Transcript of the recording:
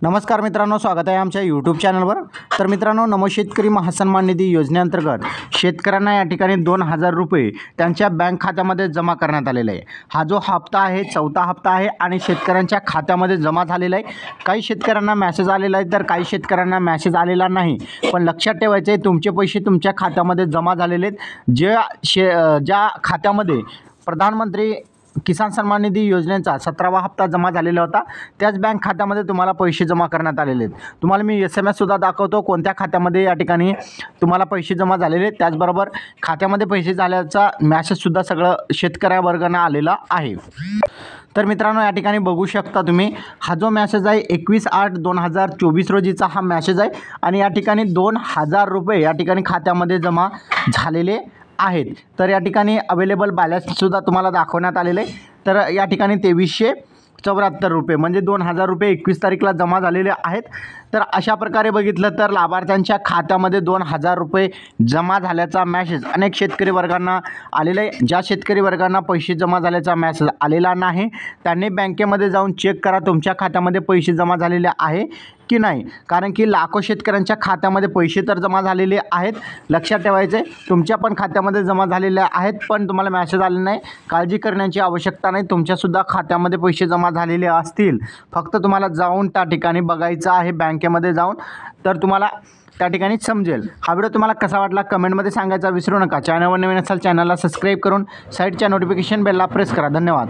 नमस्कार मित्रांनो, स्वागत आहे आमच्या यूट्यूब चॅनलवर। तर मित्रांनो, नमो शेतकरी महासन्मान निधी योजनेअंतर्गत शेतकऱ्यांना या ठिकाणी 2000 रुपये त्यांच्या बँक खात्यामध्ये जमा करण्यात आलेला आहे। हा जो हप्ता आहे चौथा हप्ता आहे आणि शेतकऱ्यांच्या खात्यामध्ये जमा झालेला आहे। काही शेतकऱ्यांना मेसेज आलेला आहे तर काही शेतकऱ्यांना मेसेज आलेला नाही, पण लक्षात ठेवायचे तुमचे पैसे तुमच्या खात्यामध्ये जमा झालेले आहेत। ज्या खात्यामध्ये प्रधानमंत्री किसान सन्मान निधी योजनेचा 17वा हप्ता जमा झालेला होता त्याच बँक खात्यामध्ये तुम्हाला पैसे जमा करण्यात आलेले आहेत। तुम्हाला मी SMS सुद्धा दाखवतो कोणत्या खात्यामध्ये या ठिकाणी तुम्हाला पैसे जमा झालेले आहेत। त्याचबरोबर खात्यामध्ये पैसे झाल्याचा मेसेज सुद्धा सगळं शेतकऱ्या वर्गांना आलेला आहे। तर मित्रांनो, या ठिकाणी बघू शकता तुम्ही, हा जो मेसेज आहे 21/8/2024 रोजीचा हा मेसेज आहे आणि या ठिकाणी 2000 रुपये या ठिकाणी खात्यामध्ये जमा झालेले आहेत। तर या ठिकाणी अवेलेबल बॅलन्स सुद्धा तुम्हाला दाखवण्यात आलेले आहे। तर या ठिकाणी 2374 रुपये म्हणजे 2000 रुपये 21 तारीखला जमा झालेले आहेत। तर अशा प्रकारे बघितलं तर लाभार्थ्यांच्या खात्यामध्ये 2000 रुपये जमा झाल्याचा मेसेज अनेक शेतकरी वर्गांना आलेला आहे। ज्या शेतकरी वर्गांना पैसे जमा झाल्याचा मेसेज आलेला नाही त्यांनी बँकेमध्ये जाऊन चेक करा तुमच्या खात्यामध्ये पैसे जमा झालेले आहे की नाही, कारण की लाखो शेतकऱ्यांच्या खात्यामध्ये पैसे तर जमा झालेले आहेत। लक्षात ठेवायचे तुमच्या पण खात्यामध्ये जमा झालेले आहेत, पण तुम्हाला मेसेज आले नाही, काळजी करण्याची आवश्यकता नाही। तुमच्यासुद्धा खात्यामध्ये पैसे जमा झालेले असतील, फक्त तुम्हाला जाऊन त्या ठिकाणी बघायचं आहे बँकेमध्ये जाऊन, तर तुम्हाला त्या ठिकाणी समजेल। हा व्हिडिओ तुम्हाला कसा वाटला कमेंटमध्ये सांगायचा विसरू नका। चॅनलवर नवीन असाल चॅनलला सबस्क्राईब करून साईडच्या नोटिफिकेशन बेलला प्रेस करा। धन्यवाद।